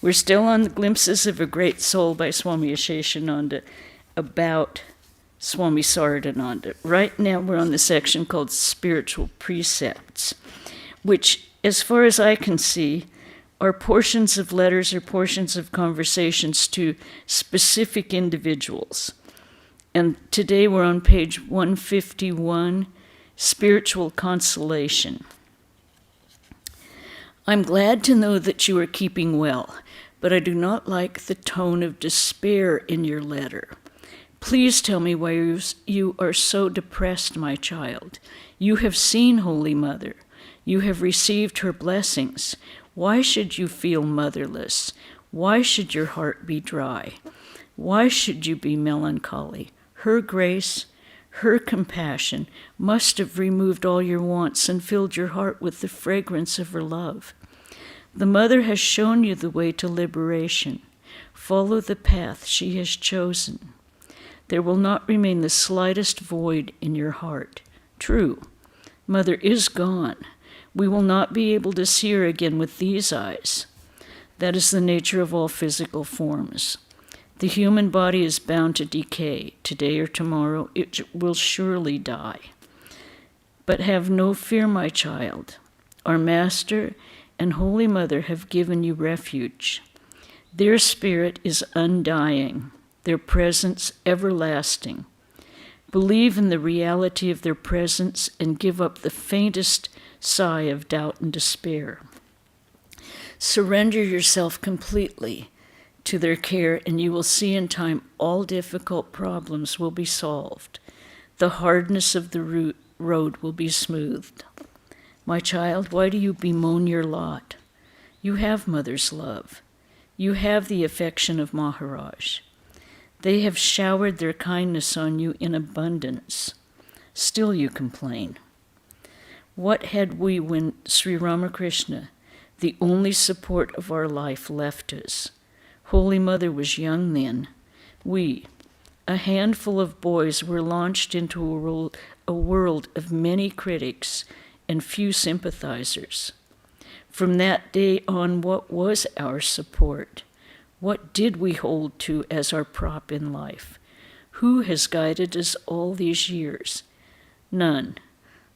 We're still on the Glimpses of a Great Soul by Swami Aseshananda about Swami Saradananda. Right now we're on the section called Spiritual Precepts, which, as far as I can see, are portions of letters or portions of conversations to specific individuals. And today we're on page 151, Spiritual Consolation. I'm glad to know that you are keeping well, but I do not like the tone of despair in your letter. Please tell me why you are so depressed, my child. You have seen Holy Mother. You have received her blessings. Why should you feel motherless? Why should your heart be dry? Why should you be melancholy? Her grace, her compassion must have removed all your wants and filled your heart with the fragrance of her love. The Mother has shown you the way to liberation. Follow the path she has chosen. There will not remain the slightest void in your heart. True, Mother is gone. We will not be able to see her again with these eyes. That is the nature of all physical forms. The human body is bound to decay. Today or tomorrow it will surely die. But have no fear, my child. Our Master and Holy Mother have given you refuge. Their spirit is undying, their presence everlasting. Believe in the reality of their presence and give up the faintest sigh of doubt and despair. Surrender yourself completely to their care, and you will see in time all difficult problems will be solved. The hardness of the road will be smoothed. My child, why do you bemoan your lot? You have Mother's love. You have the affection of Maharaj. They have showered their kindness on you in abundance. Still you complain. What had we when Sri Ramakrishna, the only support of our life, left us? Holy Mother was young then. We, a handful of boys, were launched into a world of many critics and few sympathizers. From that day on, what was our support? What did we hold to as our prop in life? Who has guided us all these years? None,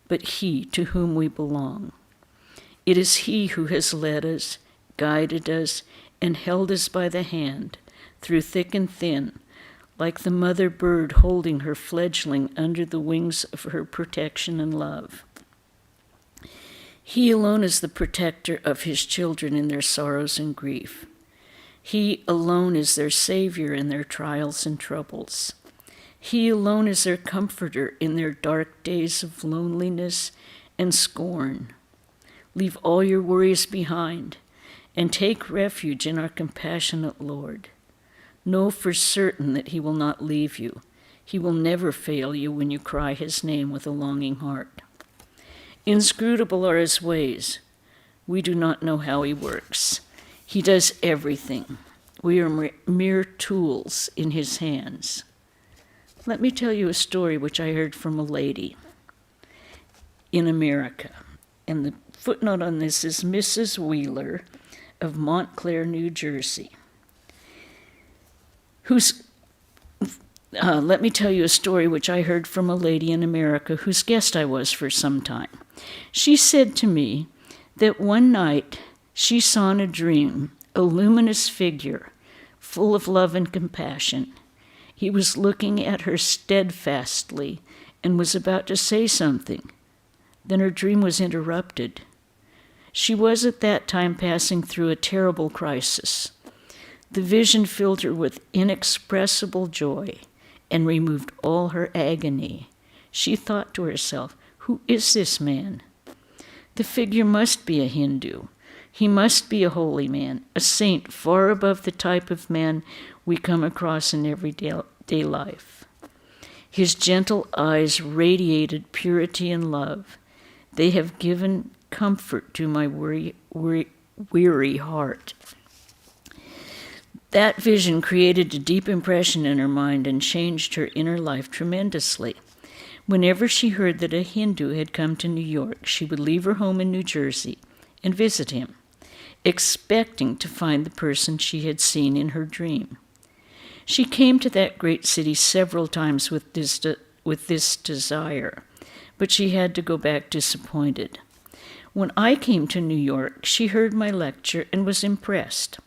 but He to whom we belong. It is He who has led us, guided us, and held us by the hand, through thick and thin, like the mother bird holding her fledgling under the wings of her protection and love. He alone is the protector of His children in their sorrows and grief. He alone is their Savior in their trials and troubles. He alone is their comforter in their dark days of loneliness and scorn. Leave all your worries behind and take refuge in our compassionate Lord. Know for certain that He will not leave you. He will never fail you when you cry His name with a longing heart. Inscrutable are His ways. We do not know how He works. He does everything. We are mere tools in His hands. Let me tell you a story which I heard from a lady in America. And the footnote on this is Mrs. Wheeler of Montclair, New Jersey, let me tell you a story which I heard from a lady in America whose guest I was for some time. She said to me that one night she saw in a dream a luminous figure full of love and compassion. He was looking at her steadfastly and was about to say something. Then her dream was interrupted. She was at that time passing through a terrible crisis. The vision filled her with inexpressible joy and removed all her agony. She thought to herself, "Who is this man? The figure must be a Hindu. He must be a holy man, a saint far above the type of man we come across in everyday life." His gentle eyes radiated purity and love. They have given comfort to my weary heart. That vision created a deep impression in her mind and changed her inner life tremendously. Whenever she heard that a Hindu had come to New York, she would leave her home in New Jersey and visit him. expecting to find the person she had seen in her dream. She came to that great city several times with this desire, but she had to go back disappointed. When I came to New York, she heard my lecture and was impressed.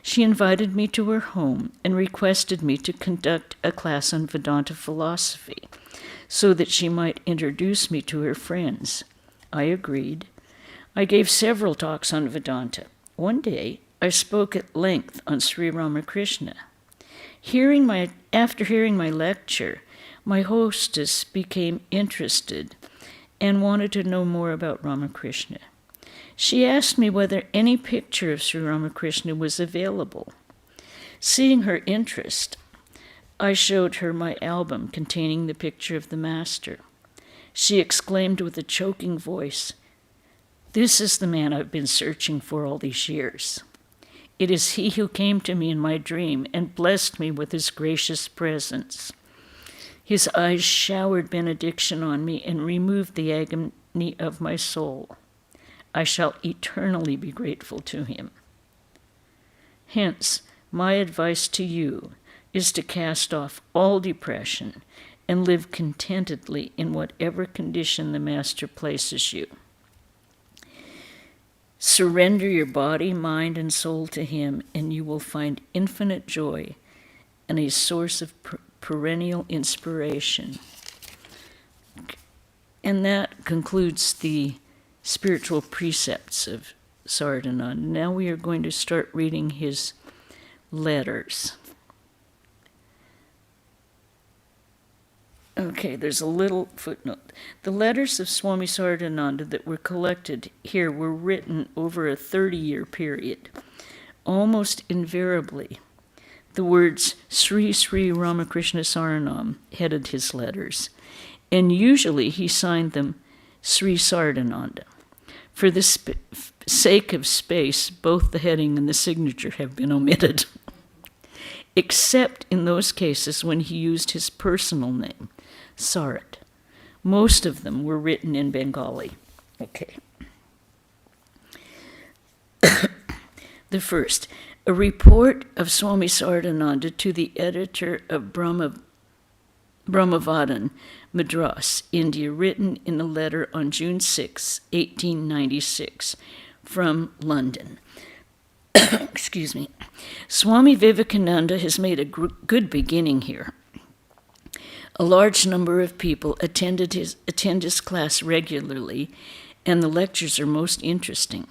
She invited me to her home and requested me to conduct a class on Vedanta philosophy so that she might introduce me to her friends. I agreed. I gave several talks on Vedanta. One day, I spoke at length on Sri Ramakrishna. After hearing my lecture, my hostess became interested and wanted to know more about Ramakrishna. She asked me whether any picture of Sri Ramakrishna was available. Seeing her interest, I showed her my album containing the picture of the Master. She exclaimed with a choking voice, "This is the man I've been searching for all these years. It is he who came to me in my dream and blessed me with his gracious presence. His eyes showered benediction on me and removed the agony of my soul. I shall eternally be grateful to him. Hence, my advice to you is to cast off all depression and live contentedly in whatever condition the Master places you. Surrender your body, mind, and soul to him, and you will find infinite joy and a source of perennial inspiration." And that concludes the spiritual precepts of Saradananda. Now we are going to start reading his letters. Okay, there's a little footnote. The letters of Swami Saradananda that were collected here were written over a 30-year period. Almost invariably, the words Sri Sri Ramakrishna Saranam headed his letters, and usually he signed them Sri Saradananda. For the sake of space, both the heading and the signature have been omitted, except in those cases when he used his personal name, Sarat. Most of them were written in Bengali. Okay. The first, a report of Swami Saradananda to the editor of Brahmavadan, Madras, India, written in a letter on June 6, 1896, from London. Excuse me. Swami Vivekananda has made a good beginning here. A large number of people attend his class regularly, and the lectures are most interesting.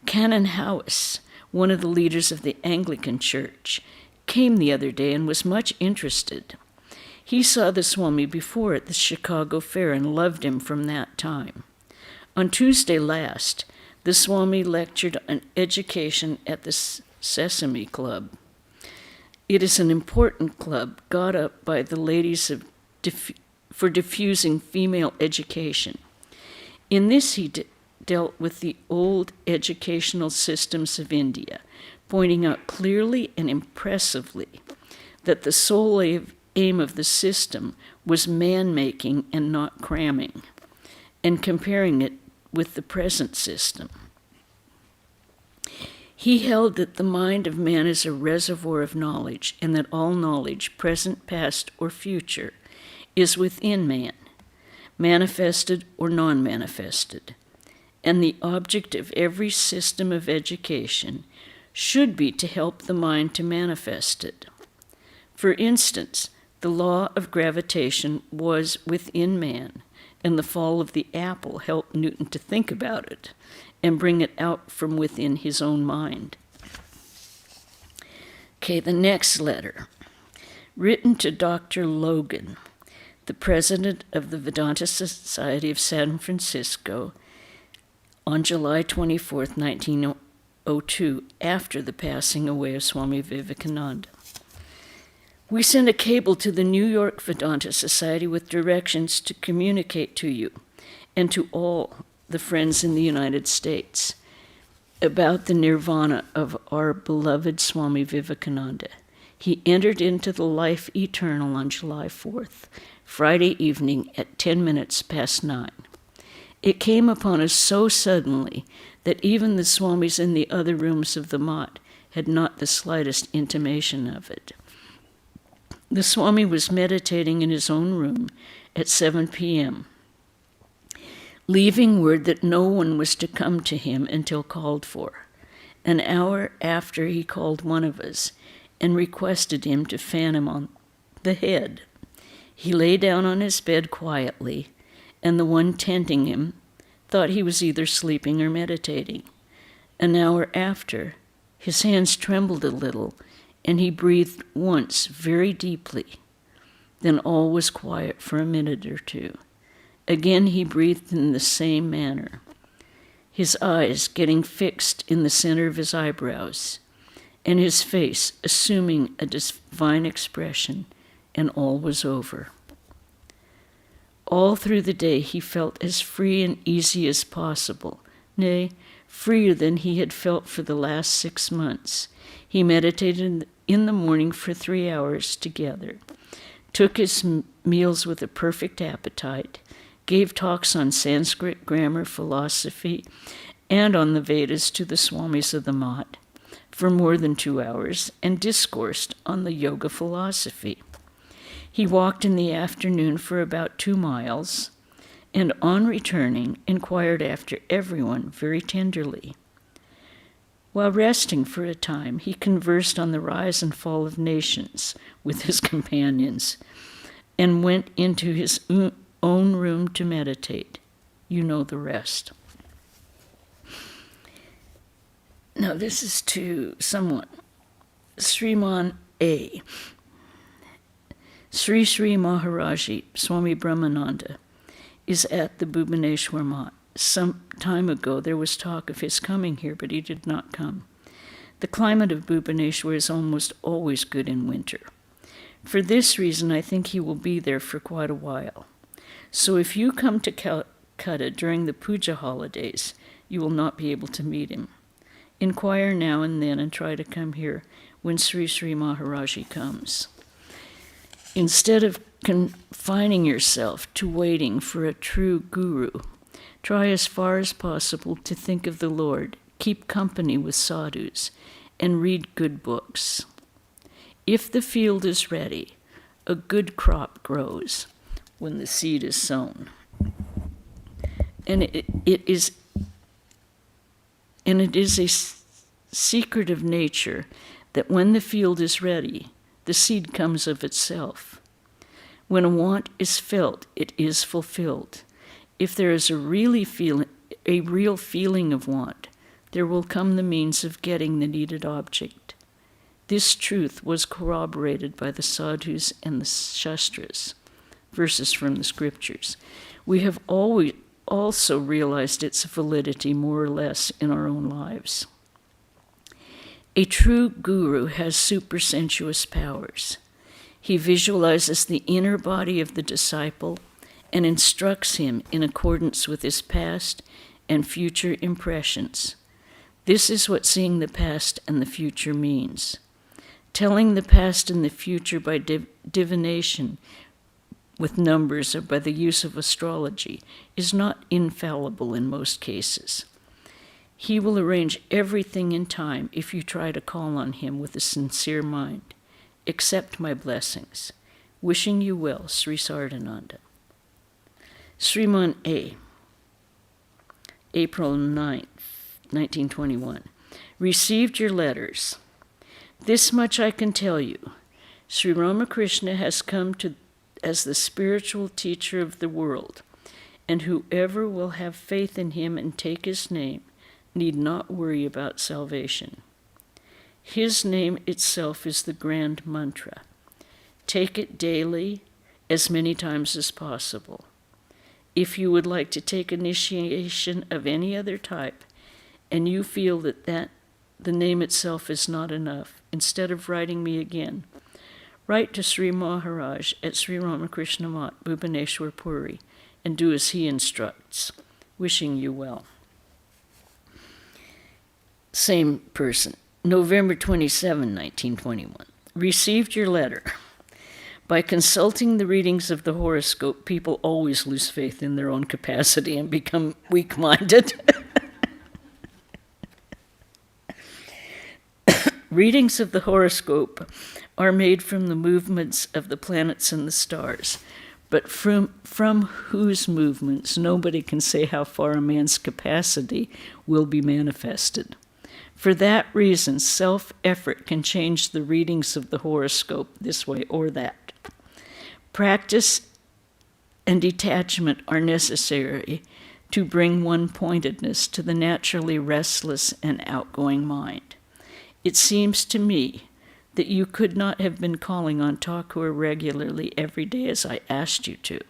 Canon Howes, one of the leaders of the Anglican Church, came the other day and was much interested. He saw the Swami before at the Chicago Fair and loved him from that time. On Tuesday last, the Swami lectured on education at the Sesame Club. It is an important club got up by the ladies for diffusing female education. In this, he dealt with the old educational systems of India, pointing out clearly and impressively that the sole aim of the system was man-making and not cramming, and comparing it with the present system. He held that the mind of man is a reservoir of knowledge, and that all knowledge, present, past, or future, is within man, manifested or non-manifested. And the object of every system of education should be to help the mind to manifest it. For instance, the law of gravitation was within man, and the fall of the apple helped Newton to think about it and bring it out from within his own mind. Okay, the next letter. Written to Dr. Logan, the president of the Vedanta Society of San Francisco, on July 24, 1902, after the passing away of Swami Vivekananda. We sent a cable to the New York Vedanta Society with directions to communicate to you and to all the friends in the United States about the nirvana of our beloved Swami Vivekananda. He entered into the life eternal on July 4th, Friday evening at 10 minutes past 9. It came upon us so suddenly that even the swamis in the other rooms of the mott had not the slightest intimation of it. The Swami was meditating in his own room at 7 p.m., leaving word that no one was to come to him until called for. An hour after, he called one of us and requested him to fan him on the head. He lay down on his bed quietly, and the one tending him thought he was either sleeping or meditating. An hour after, his hands trembled a little, and he breathed once very deeply. Then all was quiet for a minute or two. Again he breathed in the same manner, his eyes getting fixed in the center of his eyebrows, and his face assuming a divine expression, and all was over. All through the day he felt as free and easy as possible, nay, freer than he had felt for the last 6 months. He meditated in the morning for 3 hours together, took his meals with a perfect appetite, gave talks on Sanskrit grammar, philosophy, and on the Vedas to the swamis of the mott for more than 2 hours, and discoursed on the yoga philosophy. He walked in the afternoon for about 2 miles, and on returning, inquired after everyone very tenderly. While resting for a time, he conversed on the rise and fall of nations with his companions, and went into his own room to meditate. You know the rest. Now this is to someone, Sriman A. Sri Sri Maharaji, Swami Brahmananda, is at the Bhubaneswar Mott. Some time ago there was talk of his coming here, but he did not come. The climate of Bhubaneswar is almost always good in winter. For this reason, I think he will be there for quite a while. So if you come to Calcutta during the puja holidays, you will not be able to meet him. Inquire now and then and try to come here when Sri Sri Maharaji comes. Instead of confining yourself to waiting for a true guru, try as far as possible to think of the Lord, keep company with sadhus, and read good books. If the field is ready, a good crop grows when the seed is sown. And it is a secret of nature that when the field is ready, the seed comes of itself. When a want is felt, it is fulfilled. If there is a real feeling of want, there will come the means of getting the needed object. This truth was corroborated by the sadhus and the shastras, verses from the scriptures. We have always also realized its validity more or less in our own lives. A true guru has supersensuous powers. He visualizes the inner body of the disciple and instructs him in accordance with his past and future impressions. This is what seeing the past and the future means. Telling the past and the future by divination with numbers or by the use of astrology is not infallible in most cases. He will arrange everything in time if you try to call on him with a sincere mind. Accept my blessings. Wishing you well, Sri Saradananda. Sriman A. April 9th, 1921. Received your letters. This much I can tell you. Sri Ramakrishna has come as the spiritual teacher of the world, and whoever will have faith in him and take his name need not worry about salvation. His name itself is the grand mantra. Take it daily, as many times as possible. If you would like to take initiation of any other type, and you feel that the name itself is not enough, instead of writing me again, write to Sri Maharaj at Sri Ramakrishna Mat, Bhubaneswar, Puri, and do as he instructs. Wishing you well. Same person. November 27, 1921. Received your letter. By consulting the readings of the horoscope, people always lose faith in their own capacity and become weak-minded. Readings of the horoscope are made from the movements of the planets and the stars, but from whose movements nobody can say how far a man's capacity will be manifested. For that reason, self-effort can change the readings of the horoscope this way or that. Practice and detachment are necessary to bring one-pointedness to the naturally restless and outgoing mind. It seems to me that you could not have been calling on Thakur regularly every day as I asked you to.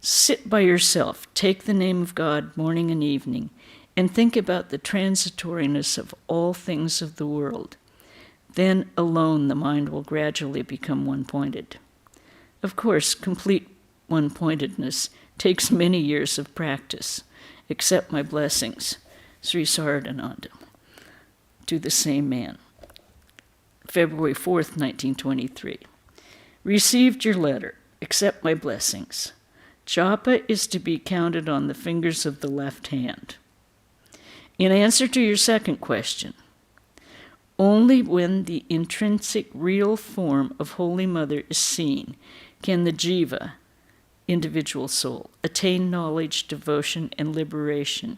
Sit by yourself, take the name of God morning and evening, and think about the transitoriness of all things of the world. Then alone the mind will gradually become one-pointed. Of course, complete one-pointedness takes many years of practice. Accept my blessings, Sri Saradananda, to the same man. February 4th, 1923. Received your letter. Accept my blessings. Japa is to be counted on the fingers of the left hand. In answer to your second question, only when the intrinsic real form of Holy Mother is seen can the jiva, individual soul, attain knowledge, devotion, and liberation.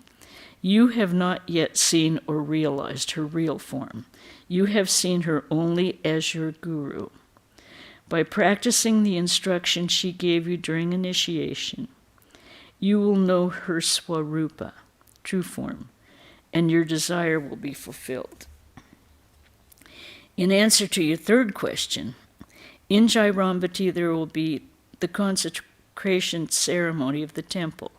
You have not yet seen or realized her real form. You have seen her only as your guru. By practicing the instruction she gave you during initiation, you will know her swarupa, true form, and your desire will be fulfilled. In answer to your third question, in Jairambati there will be the consecration ceremony of the temple.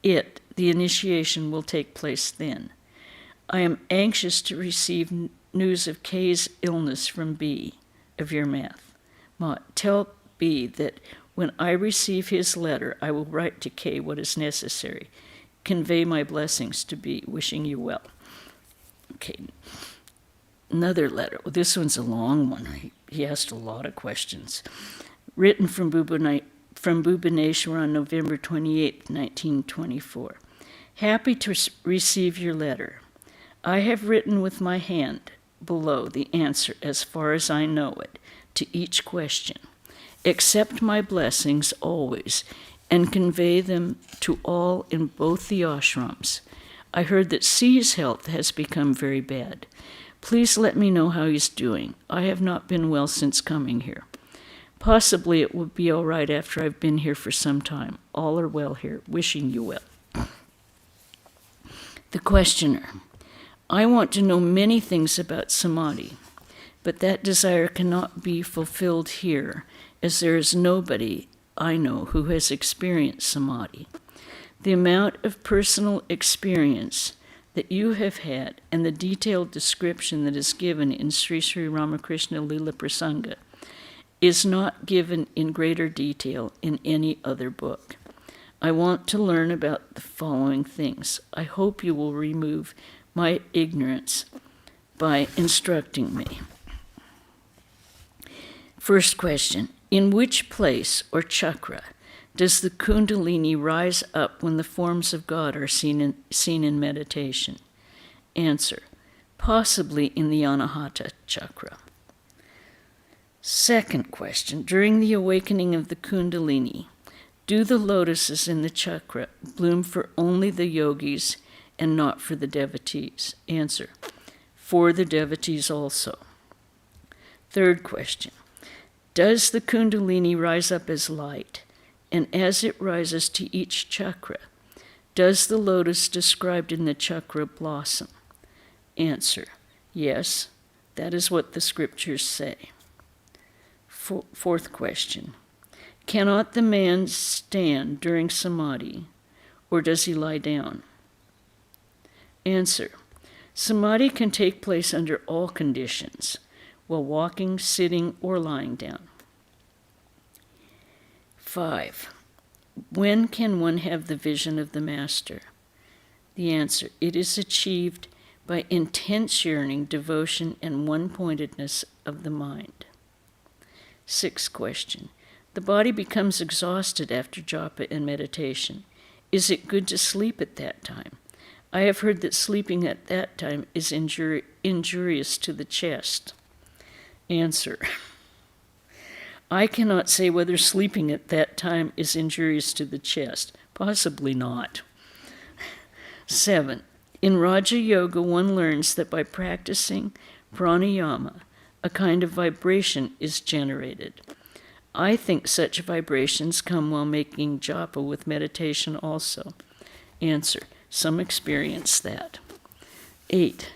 The initiation, will take place then. I am anxious to receive news of K's illness from B, of your math. Ma, tell B that when I receive his letter, I will write to K what is necessary. Convey my blessings to B, wishing you well. Okay, another letter. Well, this one's a long one. He asked a lot of questions. Written from Bhubaneswar on November 28, 1924. Happy to receive your letter. I have written with my hand below the answer, as far as I know it, to each question. Accept my blessings always and convey them to all in both the ashrams. I heard that C's health has become very bad. Please let me know how he's doing. I have not been well since coming here. Possibly it will be all right after I've been here for some time. All are well here. Wishing you well. The questioner. I want to know many things about samadhi, but that desire cannot be fulfilled here, as there is nobody I know who has experienced samadhi. The amount of personal experience that you have had and the detailed description that is given in Sri Sri Ramakrishna Lila Prasanga is not given in greater detail in any other book. I want to learn about the following things. I hope you will remove my ignorance by instructing me. First question, in which place or chakra does the kundalini rise up when the forms of God are seen in meditation? Answer, possibly in the Anahata chakra. Second question, during the awakening of the kundalini, do the lotuses in the chakra bloom for only the yogis and not for the devotees? Answer, for the devotees also. Third question, does the kundalini rise up as light? And as it rises to each chakra, does the lotus described in the chakra blossom? Answer, yes, that is what the scriptures say. Fourth question, cannot the man stand during samadhi, or does he lie down? Answer, samadhi can take place under all conditions, while walking, sitting, or lying down. 5. When can one have the vision of the Master? The answer, it is achieved by intense yearning, devotion, and one-pointedness of the mind. Sixth question. The body becomes exhausted after japa and meditation. Is it good to sleep at that time? I have heard that sleeping at that time is injurious to the chest. Answer. I cannot say whether sleeping at that time is injurious to the chest. Possibly not. 7. In Raja Yoga, one learns that by practicing pranayama, a kind of vibration is generated. I think such vibrations come while making japa with meditation also. Answer. Some experience that. 8.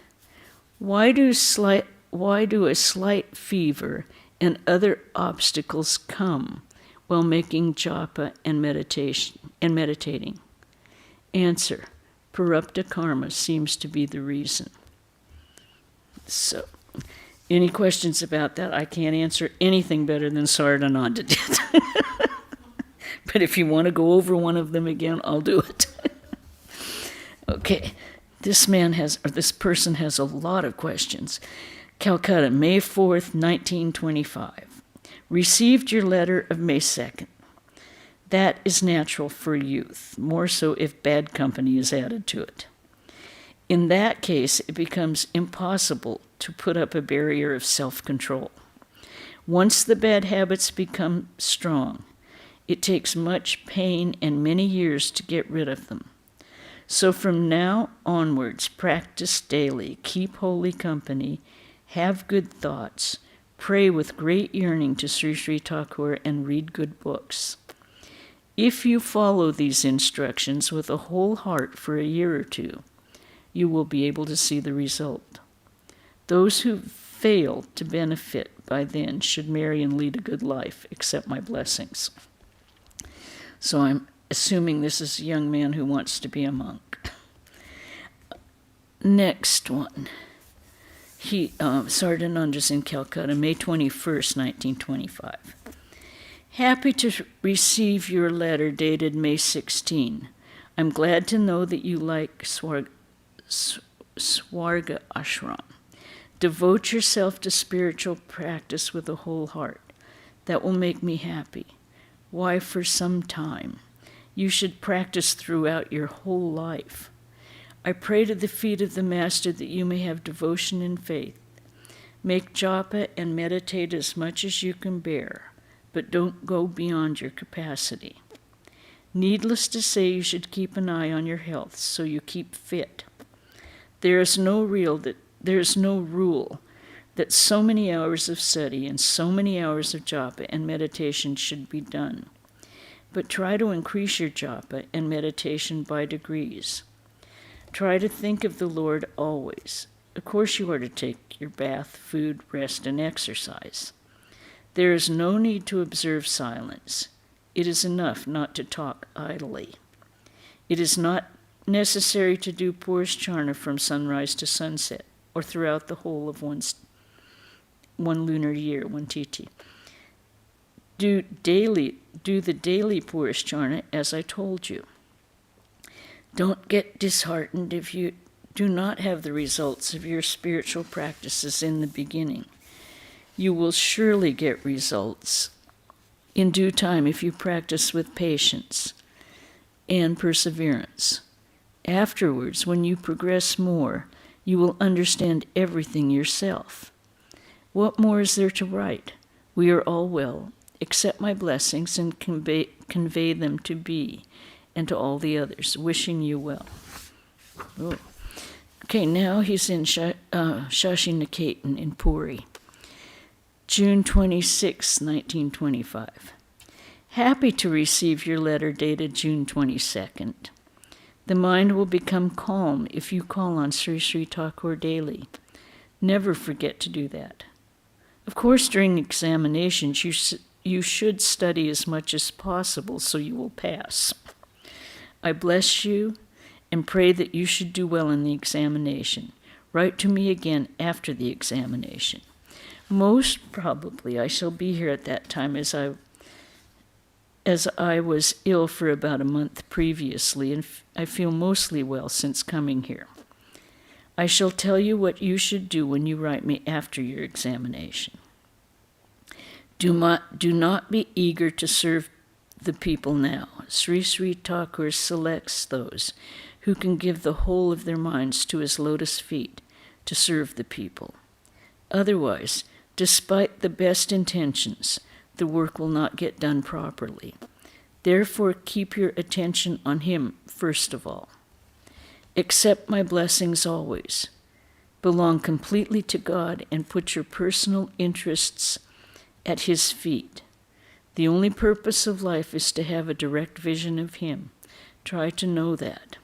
Why do a slight fever and other obstacles come while making japa and meditating? Answer. Parupta karma seems to be the reason. So, any questions about that? I can't answer anything better than Saradananda did. But if you want to go over one of them again, I'll do it. Okay, this person has a lot of questions. Calcutta, May 4th, 1925. Received your letter of May 2nd. That is natural for youth, more so if bad company is added to it. In that case, it becomes impossible to put up a barrier of self-control. Once the bad habits become strong, it takes much pain and many years to get rid of them. So from now onwards, practice daily, keep holy company, have good thoughts, pray with great yearning to Sri Sri Thakur, and read good books. If you follow these instructions with a whole heart for a year or two, you will be able to see the result. Those who fail to benefit by then should marry and lead a good life. Accept my blessings. So I'm assuming this is a young man who wants to be a monk. Next one. Saradananda's in Calcutta, May 21st, 1925. Happy to receive your letter dated May 16. I'm glad to know that you like Swarga Ashram. Devote yourself to spiritual practice with a whole heart. That will make me happy. Why, for some time. You should practice throughout your whole life. I pray to the feet of the Master that you may have devotion and faith. Make japa and meditate as much as you can bear, but don't go beyond your capacity. Needless to say, you should keep an eye on your health so you keep fit. There is no rule that so many hours of study and so many hours of japa and meditation should be done. But try to increase your japa and meditation by degrees. Try to think of the Lord always. Of course you are to take your bath, food, rest, and exercise. There is no need to observe silence. It is enough not to talk idly. It is not necessary to do Purusharna from sunrise to sunset, or throughout the whole of one lunar year, one tithi. Do the daily Purusharna as I told you. Don't get disheartened if you do not have the results of your spiritual practices in the beginning. You will surely get results in due time if you practice with patience and perseverance. Afterwards, when you progress more, you will understand everything yourself. What more is there to write? We are all well. Accept my blessings and convey them to B and to all the others, wishing you well. Oh. Okay, now he's in Shashi Niketan in Puri. June 26, 1925. Happy to receive your letter dated June 22nd. The mind will become calm if you call on Sri Sri Thakur daily. Never forget to do that. Of course, during examinations, you should study as much as possible so you will pass. I bless you and pray that you should do well in the examination. Write to me again after the examination. Most probably I shall be here at that time as I was ill for about a month previously, and I feel mostly well since coming here. I shall tell you what you should do when you write me after your examination. Do not be eager to serve the people now. Sri Sri Thakur selects those who can give the whole of their minds to his lotus feet to serve the people. Otherwise, despite the best intentions, the work will not get done properly. Therefore, keep your attention on him first of all. Accept my blessings always. Belong completely to God and put your personal interests at his feet. The only purpose of life is to have a direct vision of him. Try to know that.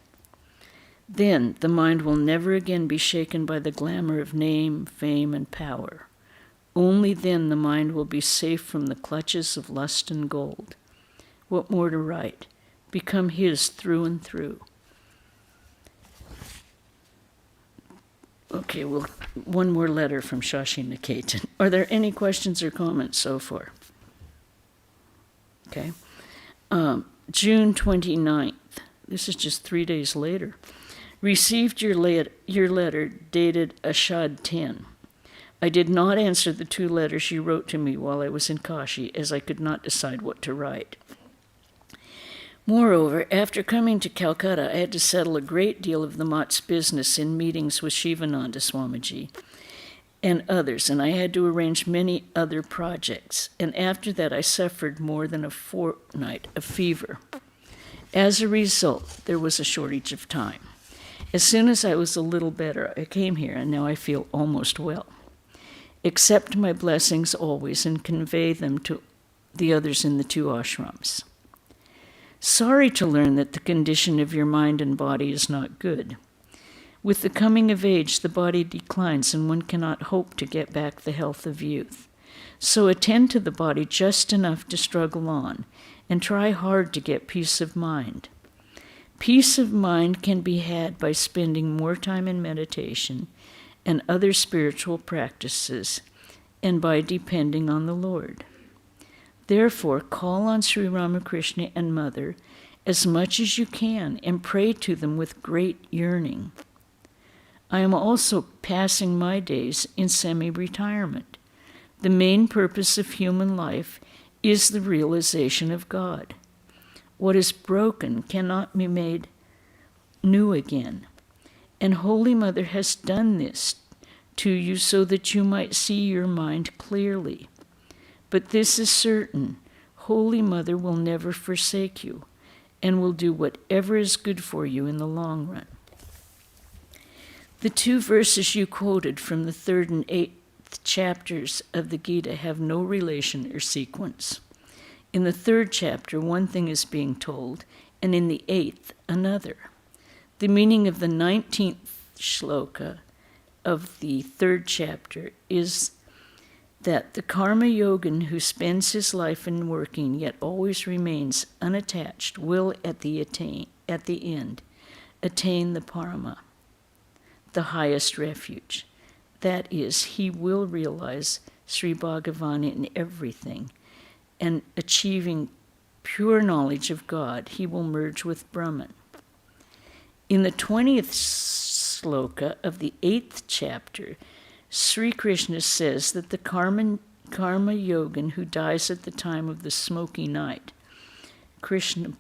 Then the mind will never again be shaken by the glamour of name, fame, and power. Only then the mind will be safe from the clutches of lust and gold. What more to write? Become his through and through. Okay, well, one more letter from Shashi Niketan. Are there any questions or comments so far? Okay. June 29th. This is just 3 days later. Received your letter dated Ashad 10. I did not answer the 2 letters you wrote to me while I was in Kashi, as I could not decide what to write. Moreover, after coming to Calcutta, I had to settle a great deal of the Math's business in meetings with Shivananda Swamiji and others, and I had to arrange many other projects. And after that, I suffered more than a fortnight of fever. As a result, there was a shortage of time. As soon as I was a little better, I came here, and now I feel almost well. Accept my blessings always and convey them to the others in the 2 ashrams. Sorry to learn that the condition of your mind and body is not good. With the coming of age, the body declines, and one cannot hope to get back the health of youth. So attend to the body just enough to struggle on, and try hard to get peace of mind. Peace of mind can be had by spending more time in meditation and other spiritual practices, and by depending on the Lord. Therefore, call on Sri Ramakrishna and Mother as much as you can and pray to them with great yearning. I am also passing my days in semi-retirement. The main purpose of human life is the realization of God. What is broken cannot be made new again. And Holy Mother has done this to you so that you might see your mind clearly. But this is certain, Holy Mother will never forsake you and will do whatever is good for you in the long run. The 2 verses you quoted from the 3rd and 8th chapters of the Gita have no relation or sequence. In the 3rd chapter, one thing is being told, and in the 8th, another. The meaning of the 19th shloka of the 3rd chapter is that the karma yogin who spends his life in working yet always remains unattached will at the end attain the parama, the highest refuge. That is, he will realize Sri Bhagavan in everything, and achieving pure knowledge of God, he will merge with Brahman. In the 20th sloka of the 8th chapter, Sri Krishna says that the karma yogin who dies at the time of the smoky night, Krishna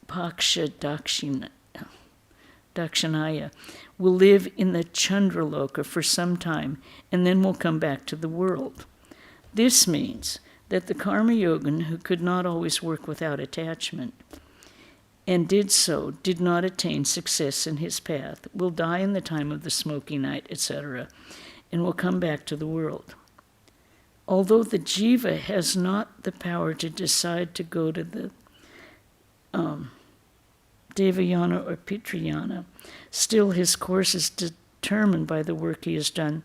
Paksha Dakshinaya, will live in the Chandraloka for some time and then will come back to the world. This means that the karma yogin who could not always work without attachment and did not attain success in his path, will die in the time of the smoky night, etc., and will come back to the world. Although the jiva has not the power to decide to go to the Devayana or Pitrayana, still his course is determined by the work he has done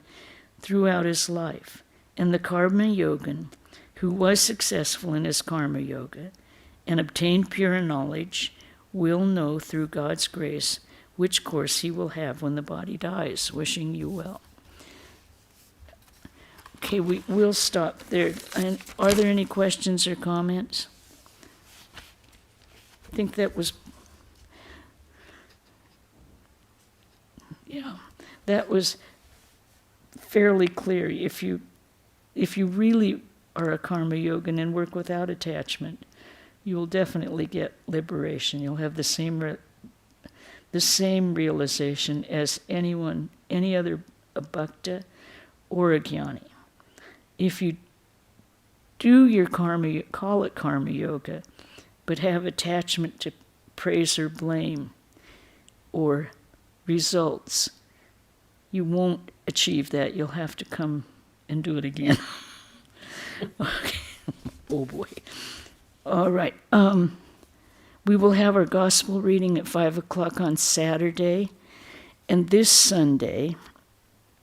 throughout his life. And the karma yogin, who was successful in his karma yoga and obtained pure knowledge, will know through God's grace which course he will have when the body dies. Wishing you well. Okay, we'll stop there. And are there any questions or comments? I think that was, that was fairly clear. If you really are a karma yogin and work without attachment, you will definitely get liberation. You'll have the same realization as any other bhakta or a jnani. If you do your karma, call it karma yoga, but have attachment to praise or blame or results, you won't achieve that. You'll have to come and do it again. Okay. Oh boy. All right. We will have our gospel reading at 5 o'clock on Saturday. And this Sunday,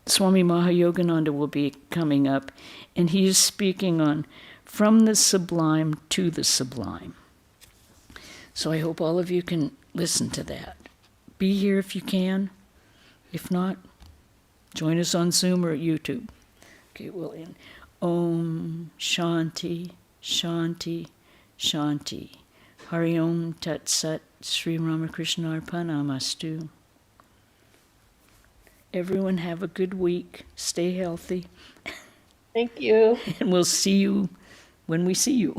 Swami Mahayogananda will be coming up, and he is speaking on From the Sublime to the Sublime. So I hope all of you can listen to that. Be here if you can. If not, join us on Zoom or at YouTube. Okay, we'll end. Om Shanti, Shanti, Shanti. Hari Om Tat Sat Sri Ramakrishna Arpanamastu. Everyone have a good week. Stay healthy. Thank you. And we'll see you when we see you.